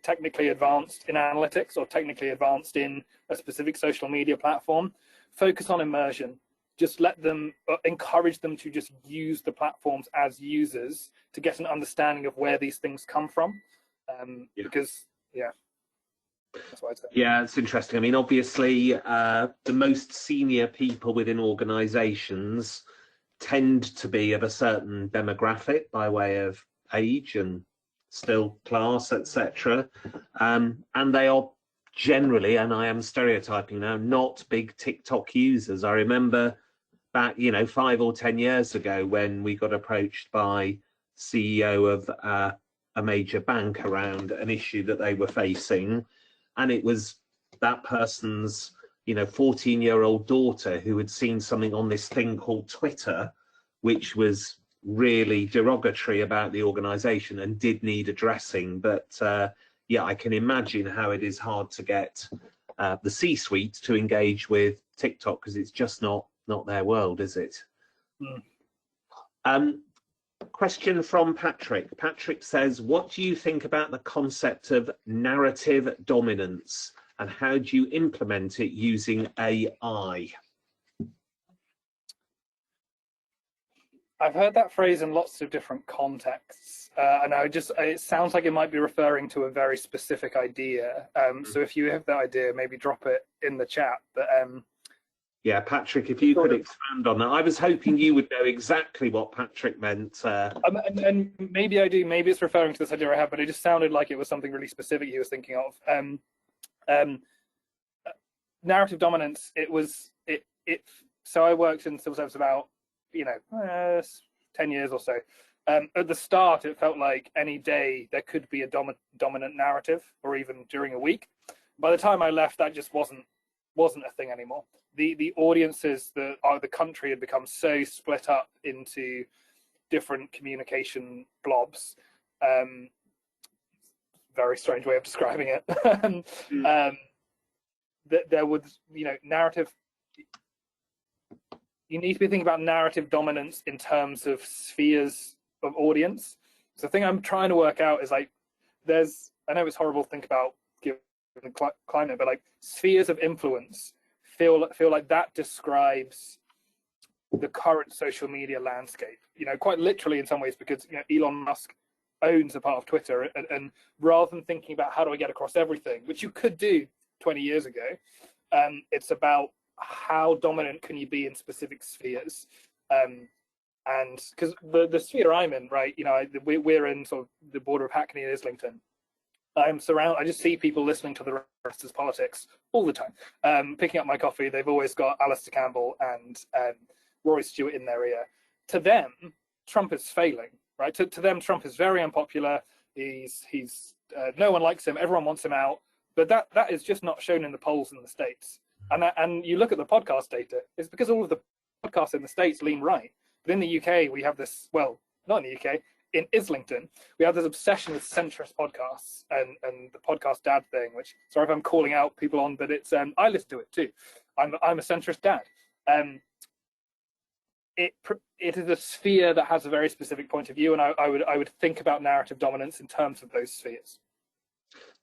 technically advanced in analytics or technically advanced in a specific social media platform. Focus on immersion. Just let them, encourage them to just use the platforms as users to get an understanding of where these things come from. Because, that's what I'd say. Yeah, it's interesting. I mean, obviously, the most senior people within organizations tend to be of a certain demographic by way of age and still class, etc. And they are generally, and I am stereotyping now, not big TikTok users. I remember back, 5 or 10 years ago when we got approached by CEO of a major bank around an issue that they were facing, and it was that person's 14-year-old daughter who had seen something on this thing called Twitter, which was really derogatory about the organization and did need addressing. But I can imagine how it is hard to get the C-suite to engage with TikTok because it's just not their world, is it? Question from Patrick. Patrick says, what do you think about the concept of narrative dominance and how do you implement it using AI? I've heard that phrase in lots of different contexts, and it sounds like it might be referring to a very specific idea. So if you have that idea, maybe drop it in the chat. But Yeah, Patrick, if you could expand on that. I was hoping you would know exactly what Patrick meant. And maybe I do. Maybe it's referring to this idea I have, but it just sounded like it was something really specific he was thinking of. Narrative dominance. So I worked in civil service about 10 years or so. At the start, it felt like any day there could be a dominant narrative, or even during a week. By the time I left, that just wasn't a thing anymore. The audiences, the country had become so split up into different communication blobs. Very strange way of describing it. That there was, narrative. You need to be thinking about narrative dominance in terms of spheres of audience. So the thing I'm trying to work out is I know it's horrible to think about given the climate, but like spheres of influence feel like that describes the current social media landscape, quite literally in some ways, because Elon Musk owns a part of Twitter, and rather than thinking about how do I get across everything, which you could do 20 years ago, it's about how dominant can you be in specific spheres. And because the sphere I'm in, right, we're in sort of the border of Hackney and Islington. I just see people listening to the rest of politics all the time. Picking up my coffee, they've always got Alistair Campbell and Rory Stewart in their ear. To them, Trump is failing, right? To them, Trump is very unpopular. He's no one likes him. Everyone wants him out. But that is just not shown in the polls in the States. And you look at the podcast data, it's because all of the podcasts in the States lean right. But in the UK, we have this, well, not in the UK, in Islington, we have this obsession with centrist podcasts and the podcast dad thing, which, sorry if I'm calling out people on, but it's I listen to it too. I'm a centrist dad. It is a sphere that has a very specific point of view, and I would think about narrative dominance in terms of those spheres.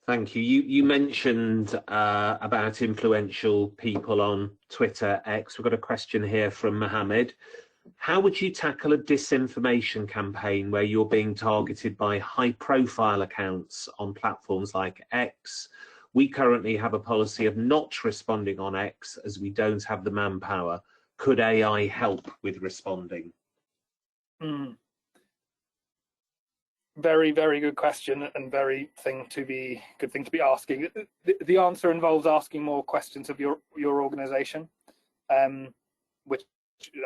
Thank you. You mentioned about influential people on Twitter X. We've got a question here from Mohammed. How would you tackle a disinformation campaign where you're being targeted by high-profile accounts on platforms like X? We currently have a policy of not responding on X as we don't have the manpower. Could AI help with responding? Very, very good question, and good thing to be asking. The answer involves asking more questions of your organization, which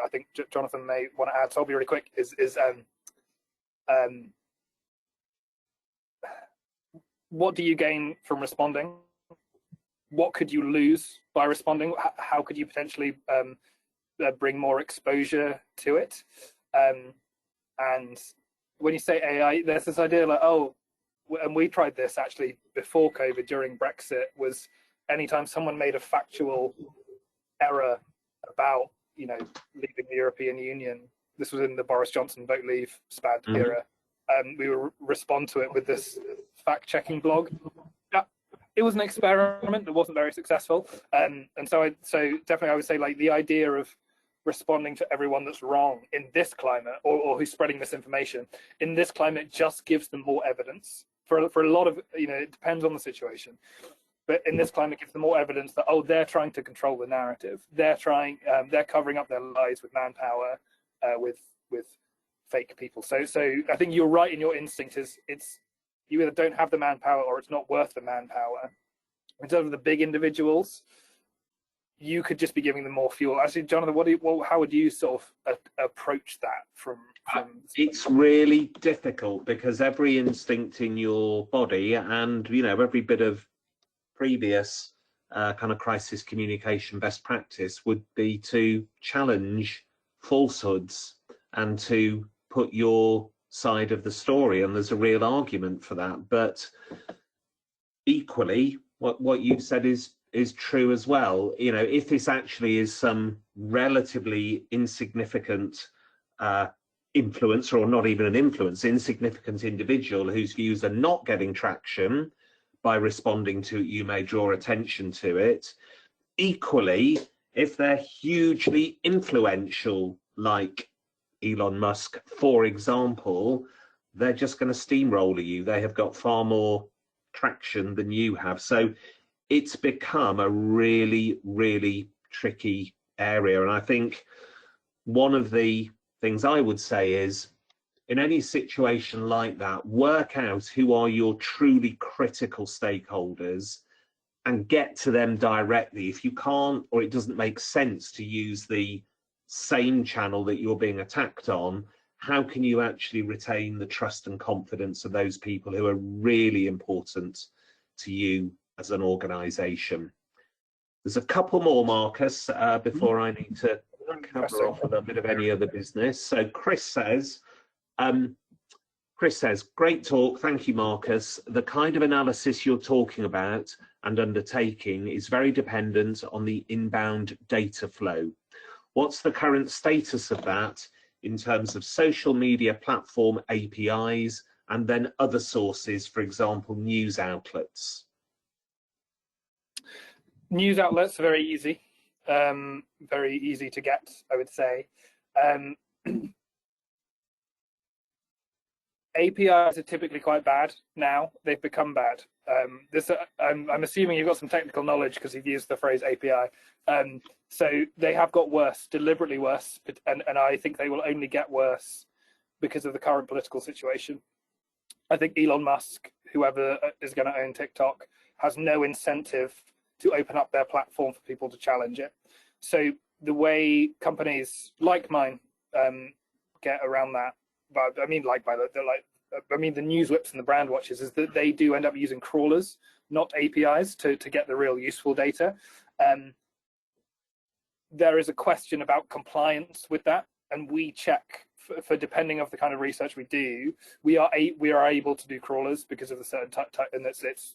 I think Jonathan may want to add. So I'll be really quick. What do you gain from responding? What could you lose by responding? How could you potentially bring more exposure to it? And when you say AI, there's this idea like, and we tried this actually before COVID during Brexit, was anytime someone made a factual error about, leaving the European Union, this was in the Boris Johnson vote leave SPAD era, we would respond to it with this fact-checking blog. It was an experiment that wasn't very successful. And so definitely I would say like the idea of responding to everyone that's wrong in this climate or who's spreading misinformation in this climate just gives them more evidence for a lot of, it depends on the situation. But in this climate, gives them more evidence that, they're trying to control the narrative. They're covering up their lies with manpower, with fake people. So I think you're right in your instinct. It's you either don't have the manpower or it's not worth the manpower. In terms of the big individuals, you could just be giving them more fuel. Actually, Jonathan, how would you sort of approach that from? It's really difficult because every instinct in your body and every bit of previous kind of crisis communication best practice would be to challenge falsehoods and to put your side of the story, and there's a real argument for that. But equally, what you've said is true as well. If this actually is some relatively insignificant influencer, or not even an influence, insignificant individual whose views are not getting traction, by responding to it, you may draw attention to it. Equally, if they're hugely influential, like Elon Musk, for example, they're just going to steamroller you. They have got far more traction than you have. So it's become a really, really tricky area. And I think one of the things I would say is, in any situation like that, work out who are your truly critical stakeholders and get to them directly. If you can't, or it doesn't make sense to use the same channel that you're being attacked on, how can you actually retain the trust and confidence of those people who are really important to you as an organization? There's a couple more, Marcus, before I need to cover off a bit of any other business. So Chris says, great talk. Thank you, Marcus. The kind of analysis you're talking about and undertaking is very dependent on the inbound data flow. What's the current status of that in terms of social media platform APIs and then other sources, for example, news outlets? News outlets are very easy to get, I would say. APIs are typically quite bad now. They've become bad. I'm assuming you've got some technical knowledge because you've used the phrase API. So they have got worse, deliberately worse, and I think they will only get worse because of the current political situation. I think Elon Musk, whoever is going to own TikTok, has no incentive to open up their platform for people to challenge it. So the way companies like mine get around that, but I mean, the news whips and the brand watches, is that they do end up using crawlers, not APIs, to get the real useful data. There is a question about compliance with that, and we check for depending of the kind of research we do. We are able to do crawlers because of the certain type, and it's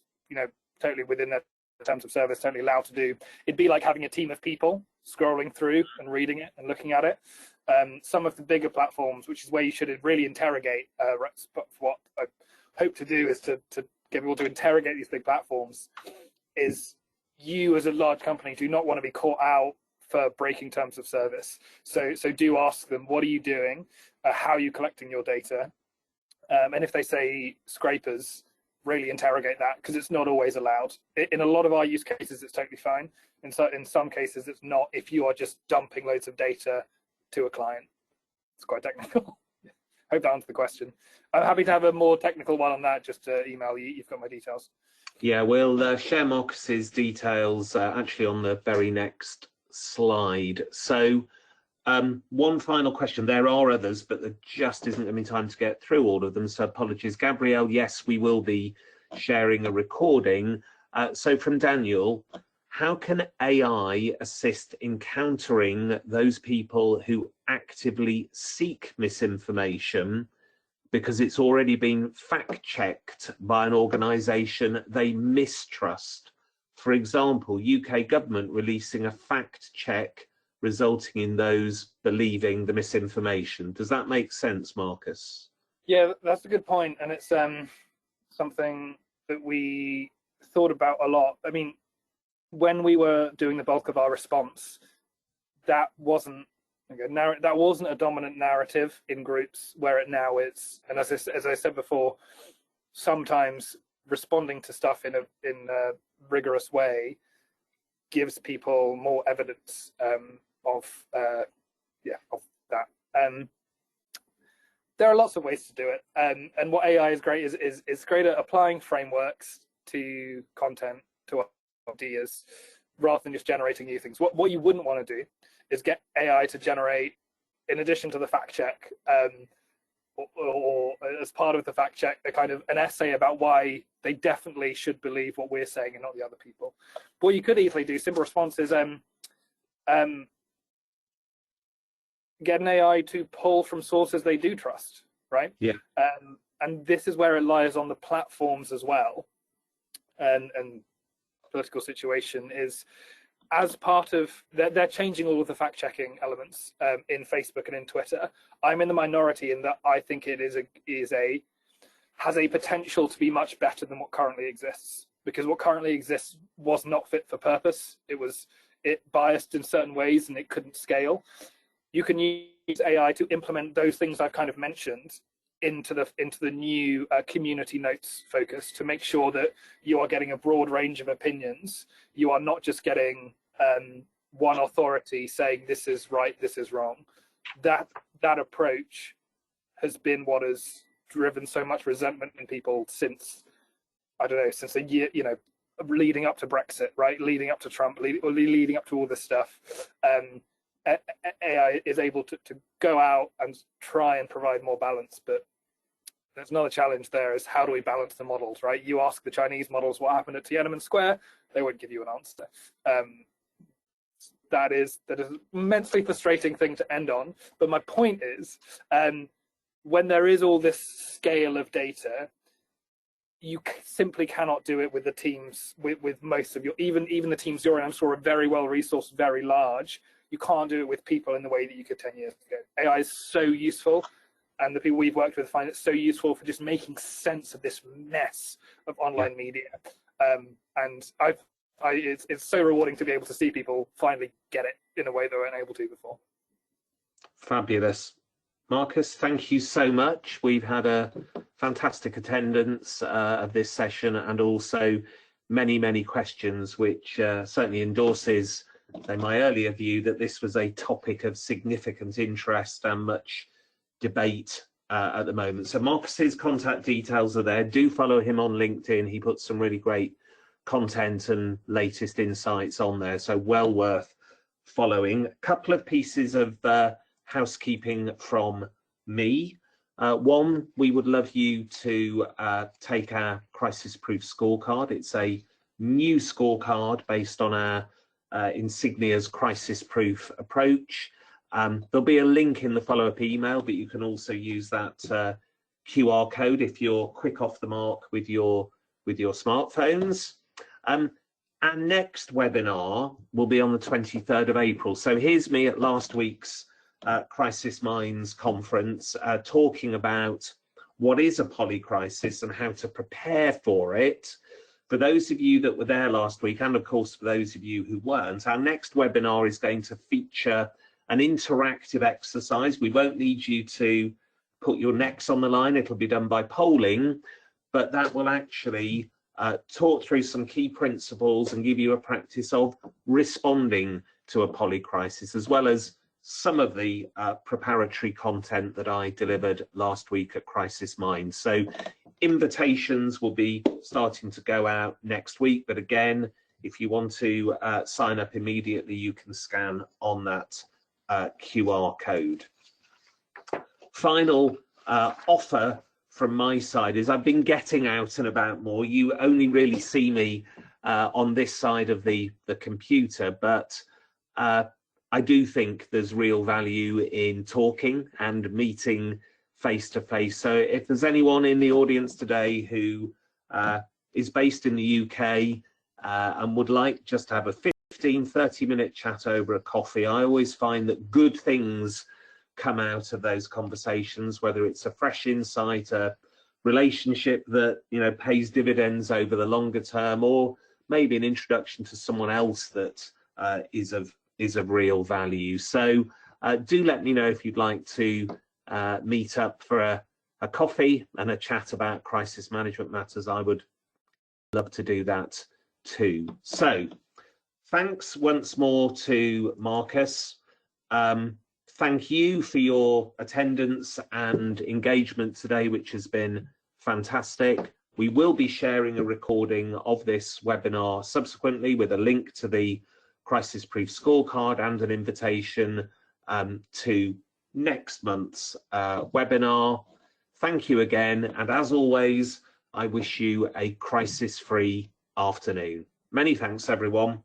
totally within their terms of service, totally allowed to do. It'd be like having a team of people scrolling through and reading it and looking at it. Some of the bigger platforms, which is where you should really interrogate, what I hope to do is to get people to interrogate these big platforms, is you as a large company do not want to be caught out for breaking terms of service. So do ask them, what are you doing? How are you collecting your data? And if they say scrapers, really interrogate that, because it's not always allowed. In a lot of our use cases, it's totally fine. In some cases, it's not, if you are just dumping loads of data to a client. It's quite technical. Hope that answers the question. I'm happy to have a more technical one on that. Just email you. You've got my details. Yeah, we'll share Marcus's details actually on the very next slide. So one final question. There are others, but there just isn't going to be time to get through all of them, so apologies. Gabrielle, yes, we will be sharing a recording. So from Daniel, how can AI assist in countering those people who actively seek misinformation because it's already been fact-checked by an organisation they mistrust? For example, UK government releasing a fact check resulting in those believing the misinformation. Does that make sense, Marcus? Yeah, that's a good point, and it's something that we thought about a lot. I mean, when we were doing the bulk of our response, that wasn't a dominant narrative in groups, where it now is. And as I said before, sometimes responding to stuff in a rigorous way gives people more evidence of that. There are lots of ways to do it, and what AI is great is great at applying frameworks to content, to ideas, rather than just generating new things. What you wouldn't want to do is get AI to generate, in addition to the fact check, or as part of the fact check, a kind of an essay about why they definitely should believe what we're saying and not the other people. But what you could easily do, simple response, is get an AI to pull from sources they do trust, right? Yeah. And this is where it lies on the platforms as well. And political situation is, as part of, they're changing all of the fact-checking elements in Facebook and in Twitter. I'm in the minority in that I think it has a potential to be much better than what currently exists, because what currently exists was not fit for purpose. It biased in certain ways and it couldn't scale. You can use AI to implement those things I've kind of mentioned into the new community notes focus, to make sure that you are getting a broad range of opinions. You are not just getting one authority saying this is right, this is wrong. That approach has been what has driven so much resentment in people since, I don't know, since a year, you know, leading up to Brexit, right? Leading up to Trump, leading up to all this stuff. AI is able to go out and try and provide more balance, but there's another challenge there, is how do we balance the models, right? You ask the Chinese models what happened at Tiananmen Square, they won't give you an answer. That is an immensely frustrating thing to end on. But my point is, when there is all this scale of data, you simply cannot do it with the teams, with most of your, even the teams you're in, I'm sure, are very well resourced, very large. You can't do it with people in the way that you could 10 years ago. AI is so useful, and the people we've worked with find it so useful for just making sense of this mess of online media. And it's so rewarding to be able to see people finally get it in a way they weren't able to before. Fabulous. Marcus, thank you so much. We've had a fantastic attendance of this session, and also many questions, which certainly endorses my earlier view that this was a topic of significant interest and much debate at the moment. So Marcus's contact details are there. Do follow him on LinkedIn. He puts some really great content and latest insights on there, so well worth following. A couple of pieces of housekeeping from me. One, we would love you to take our crisis proof scorecard. It's a new scorecard based on our Insignia's crisis proof approach. There'll be a link in the follow-up email, but you can also use that QR code if you're quick off the mark with your smartphones. Our next webinar will be on the 23rd of April. So here's me at last week's Crisis Minds conference, talking about what is a polycrisis and how to prepare for it. For those of you that were there last week, and of course for those of you who weren't, our next webinar is going to feature an interactive exercise. We won't need you to put your necks on the line. It'll be done by polling, but that will actually talk through some key principles and give you a practice of responding to a polycrisis, as well as some of the preparatory content that I delivered last week at Crisis Minds. So invitations will be starting to go out next week, but again, if you want to sign up immediately, you can scan on that QR code. Final offer from my side is I've been getting out and about more. You only really see me on this side of the computer, but I do think there's real value in talking and meeting face to face. So if there's anyone in the audience today who is based in the UK and would like just to have a 15-30-minute chat over a coffee, I always find that good things come out of those conversations, whether it's a fresh insight, a relationship that, you know, pays dividends over the longer term, or maybe an introduction to someone else that is of real value. So do let me know if you'd like to meet up for a coffee and a chat about crisis management matters. I would love to do that too. So thanks once more to Marcus. Thank you for your attendance and engagement today, which has been fantastic. We will be sharing a recording of this webinar subsequently with a link to the Crisis Proof Scorecard and an invitation to next month's webinar. Thank you again, and as always, I wish you a crisis-free afternoon. Many thanks, everyone.